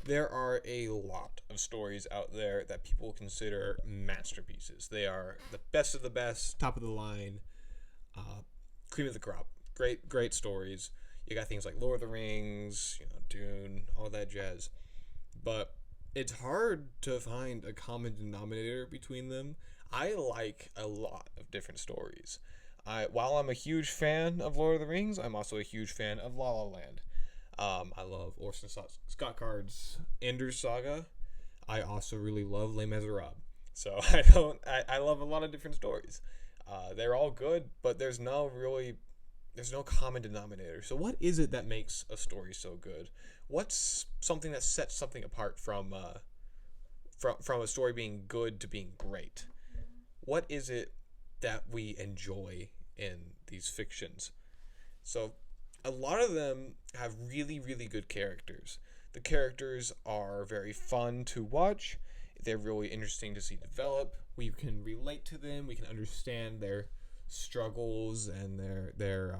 There are a lot of stories out there that people consider masterpieces. They are the best of the best, top of the line, uh, cream of the crop. Great, great stories. You got things like Lord of the Rings, Dune, all that jazz. But it's hard to find a common denominator between them. I like a lot of different stories. While I'm a huge fan of Lord of the Rings, I'm also a huge fan of La La Land. I love Orson Scott Card's Ender's Saga. I also really love Les Miserables. So I love a lot of different stories. They're all good, but there's no common denominator. So what is it that makes a story so good? What's something that sets something apart from a story being good to being great? What is it that we enjoy in these fictions? So a lot of them have really, really good characters. The characters are very fun to watch. They're really interesting to see develop. We can relate to them. We can understand their struggles and their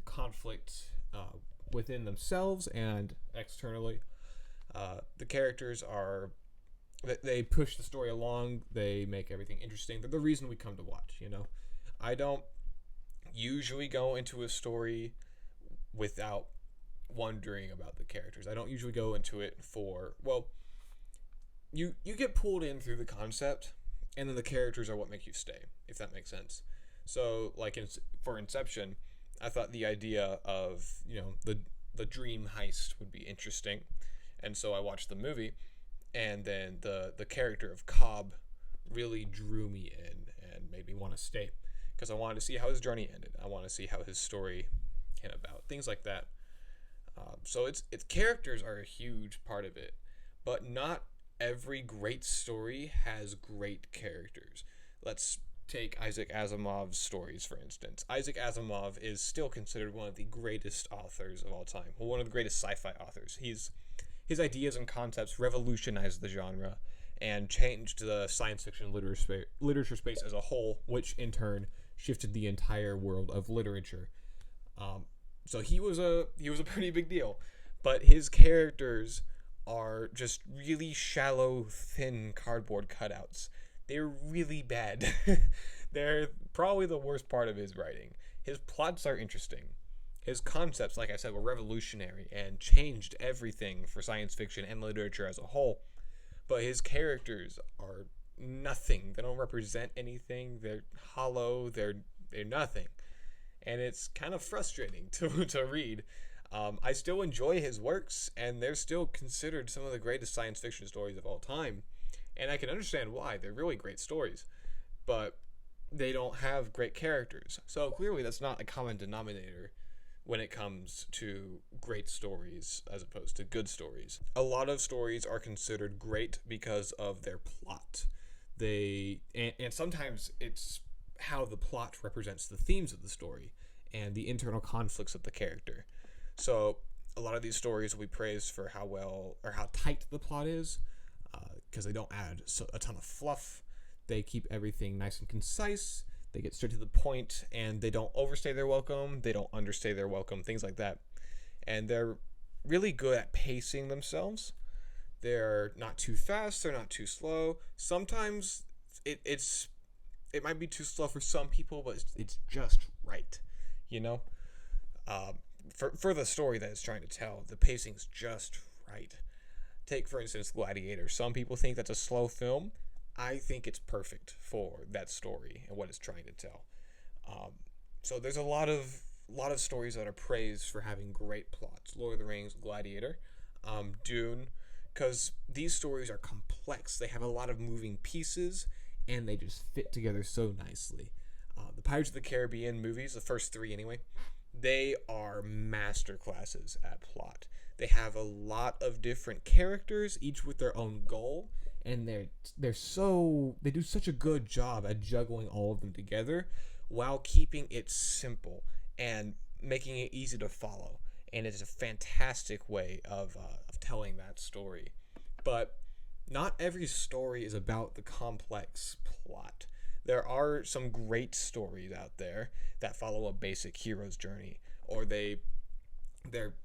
conflict within themselves and externally. The characters are they push the story along. They make everything interesting. They're the reason we come to watch. I don't usually go into a story without wondering about the characters. I don't usually go into it for you get pulled in through the concept, and then the characters are what make you stay, if that makes sense. So, like for Inception, I thought the idea of the dream heist would be interesting, and so I watched the movie, and then the character of Cobb really drew me in and made me want to stay because I wanted to see how his journey ended. I want to see how his story came about, things like that. So its characters are a huge part of it, but not every great story has great characters. Let's take Isaac Asimov's stories, for instance. Isaac Asimov is still considered one of the greatest authors of all time. Well, one of the greatest sci-fi authors. His ideas and concepts revolutionized the genre and changed the science fiction literature space as a whole, which in turn shifted the entire world of literature. So he was a pretty big deal, but his characters are just really shallow, thin cardboard cutouts. They're really bad. They're probably the worst part of his writing. His plots are interesting. His concepts, like I said, were revolutionary and changed everything for science fiction and literature as a whole. But his characters are nothing. They don't represent anything. They're hollow. They're nothing, and it's kind of frustrating to read. I still enjoy his works, and they're still considered some of the greatest science fiction stories of all time. And I can understand why. They're really great stories, but they don't have great characters. So clearly, that's not a common denominator when it comes to great stories as opposed to good stories. A lot of stories are considered great because of their plot. And sometimes it's how the plot represents the themes of the story and the internal conflicts of the character. So a lot of these stories will be praised for how well or how tight the plot is, because they don't add a ton of fluff. They keep everything nice and concise. They get straight to the point, and they don't overstay their welcome. They don't understay their welcome. Things like that, and they're really good at pacing themselves. They're not too fast. They're not too slow. Sometimes it might be too slow for some people, but it's just right, you know. Um, for the story that it's trying to tell, the pacing's just right. Take for instance Gladiator. Some people think that's a slow film. I think it's perfect for that story and what it's trying to tell. Um, so there's a lot of stories that are praised for having great plots. Lord of the Rings, Gladiator, Dune, because these stories are complex. They have a lot of moving pieces, and they just fit together so nicely. The Pirates of the Caribbean movies, the first three anyway, they are master classes at plot. They have a lot of different characters, each with their own goal, and they do such a good job at juggling all of them together while keeping it simple and making it easy to follow. And it's a fantastic way of telling that story. But not every story is about the complex plot. There are some great stories out there that follow a basic hero's journey, or they're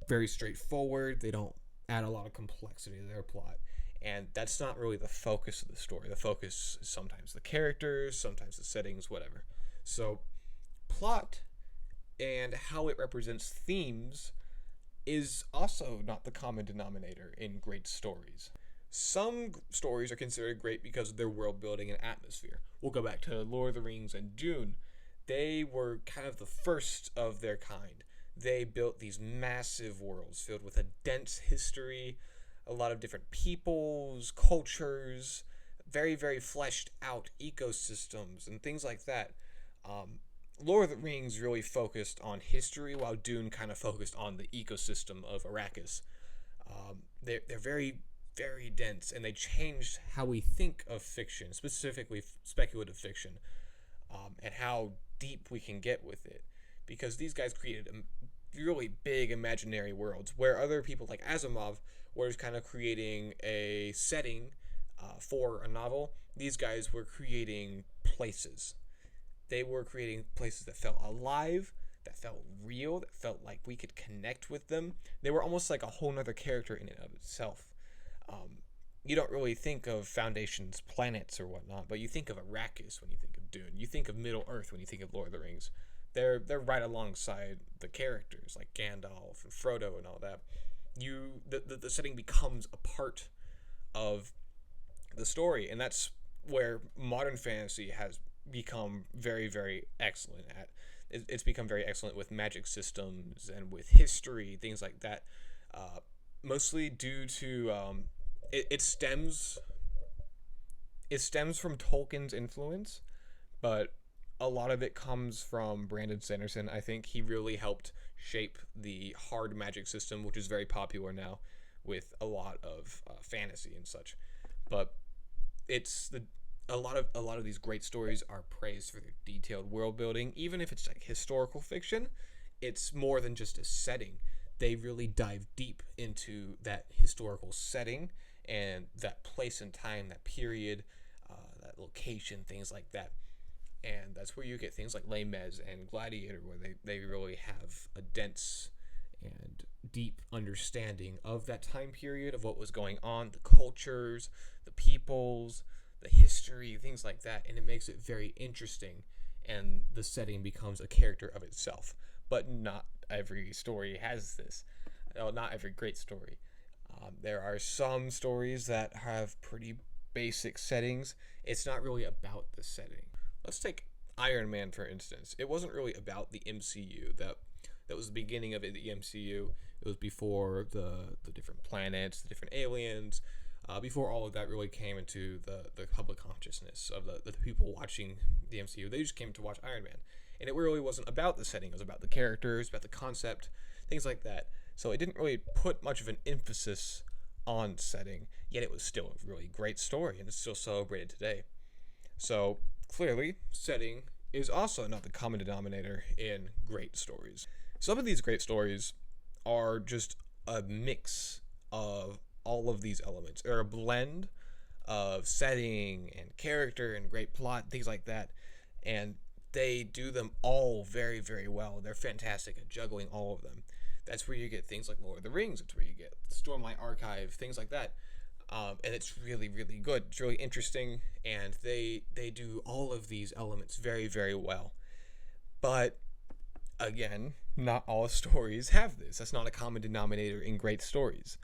very straightforward. They don't add a lot of complexity to their plot. And that's not really the focus of the story. The focus is sometimes the characters, sometimes the settings, whatever. So, plot and how it represents themes is also not the common denominator in great stories. Some stories are considered great because of their world building and atmosphere. We'll go back to Lord of the Rings and Dune. They were kind of the first of their kind. They built these massive worlds filled with a dense history, a lot of different peoples, cultures, very, very fleshed out ecosystems, and things like that. Lord of the Rings really focused on history, while Dune kind of focused on the ecosystem of Arrakis. They're very, very dense, and they changed how we think of fiction, specifically speculative fiction, and how deep we can get with it. Because these guys created really big imaginary worlds, where other people like Asimov were kind of creating a setting for a novel. These guys were creating places. They were creating places that felt alive, that felt real, that felt like we could connect with them. They were almost like a whole nother character in and of itself. You don't really think of Foundation's planets or whatnot, but you think of Arrakis when you think of Dune. You think of Middle Earth when you think of Lord of the Rings. They're right alongside the characters like Gandalf and Frodo and all that. The setting becomes a part of the story, and that's where modern fantasy has become very, very excellent at. It's become very excellent with magic systems and with history, things like that. Mostly due to it stems from Tolkien's influence, but a lot of it comes from Brandon Sanderson. I think he really helped shape the hard magic system, which is very popular now with a lot of fantasy and such. But a lot of these great stories are praised for their detailed world building. Even if it's like historical fiction, it's more than just a setting. They really dive deep into that historical setting and that place and time, that period, that location, things like that. And that's where you get things like Les Mis and Gladiator, where they really have a dense and deep understanding of that time period, of what was going on, the cultures, the peoples, the history, things like that. And it makes it very interesting, and the setting becomes a character of itself. But not every story has this. Well, not every great story. There are some stories that have pretty basic settings. It's not really about the setting. Let's take Iron Man, for instance. It wasn't really about the MCU. That was the beginning of the MCU. It was before the different planets, the different aliens, before all of that really came into the public consciousness of the people watching the MCU. They just came to watch Iron Man. And it really wasn't about the setting. It was about the characters, about the concept, things like that. So it didn't really put much of an emphasis on setting, yet it was still a really great story, and it's still celebrated today. So clearly, setting is also not the common denominator in great stories. Some of these great stories are just a mix of all of these elements. They're a blend of setting and character and great plot, things like that. And they do them all very, very well. They're fantastic at juggling all of them. That's where you get things like Lord of the Rings. It's where you get Stormlight Archive, things like that. And it's really, really good. It's really interesting, and they do all of these elements very, very well. But again, not all stories have this. That's not a common denominator in great stories.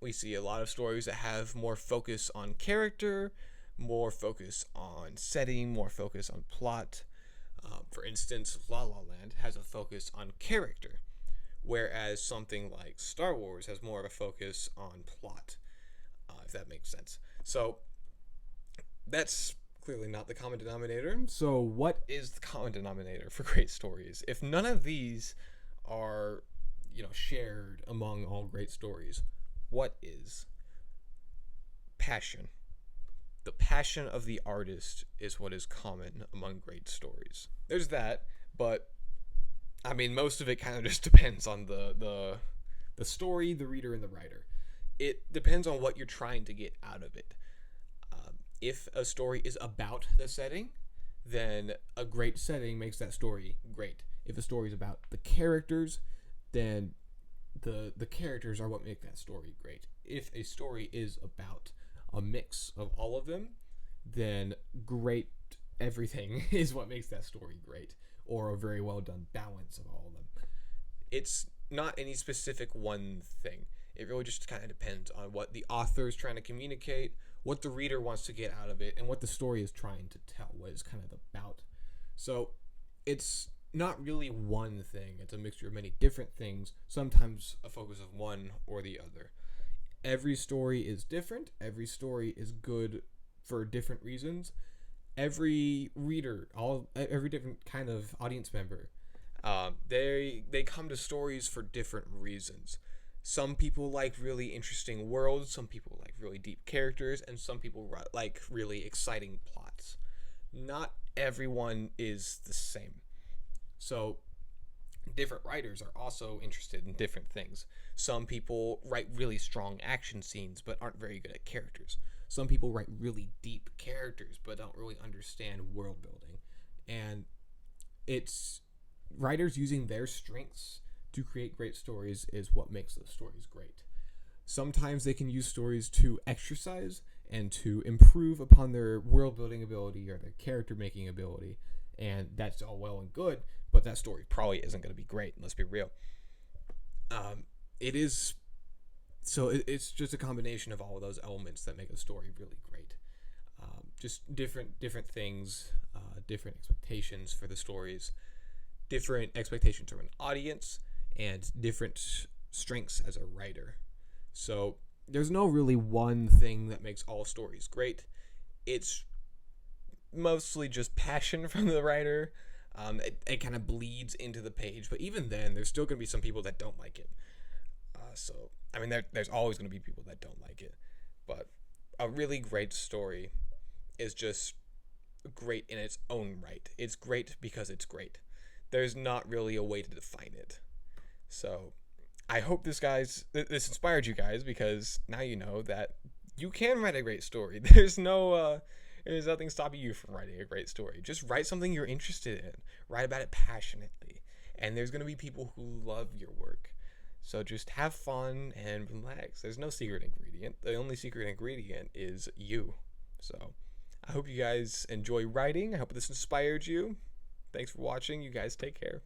We see a lot of stories that have more focus on character, more focus on setting, more focus on plot. For instance, La La Land has a focus on character, whereas something like Star Wars has more of a focus on plot, if that makes sense. So that's clearly not the common denominator. So what is the common denominator for great stories? If none of these are, shared among all great stories, what is? Passion. The passion of the artist is what is common among great stories. There's that, but I mean, most of it kind of just depends on the story, the reader, and the writer. It depends on what you're trying to get out of it. If a story is about the setting, then a great setting makes that story great. If a story is about the characters, then the characters are what make that story great. If a story is about a mix of all of them, then great everything is what makes that story great, or a very well done balance of all of them. It's not any specific one thing. It really just kind of depends on what the author is trying to communicate, what the reader wants to get out of it, And what the story is trying to tell, what it's kind of about. So it's not really one thing, it's a mixture of many different things, sometimes a focus of one or the other. Every story is different, every story is good for different reasons. Every reader, every different kind of audience member, they come to stories for different reasons. Some people like really interesting worlds, some people like really deep characters, and some people like really exciting plots. Not everyone is the same. So, different writers are also interested in different things. Some people write really strong action scenes but aren't very good at characters. Some people write really deep characters but don't really understand world building. And it's writers using their strengths to create great stories is what makes those stories great. Sometimes they can use stories to exercise and to improve upon their world building ability or their character making ability, and that's all well and good, but that story Probably isn't going to be great, let's be real. it is so it's just a combination of all of those elements that make a story really great. Just different things, different expectations for the stories, different expectations from an audience, and different strengths as a writer. So there's no really one thing that makes all stories great. It's mostly just passion from the writer. It kind of bleeds into the page, but even then, there's still going to be some people that don't like it. So, I mean, there's always going to be people that don't like it. But a really great story is just great in its own right. It's great because it's great. There's not really a way to define it. So, I hope this inspired you guys, because now you know that you can write a great story. There's nothing stopping you from writing a great story. Just write something you're interested in. Write about it passionately. And there's going to be people who love your work. So just have fun and relax. There's no secret ingredient. The only secret ingredient is you. So I hope you guys enjoy writing. I hope this inspired you. Thanks for watching. You guys take care.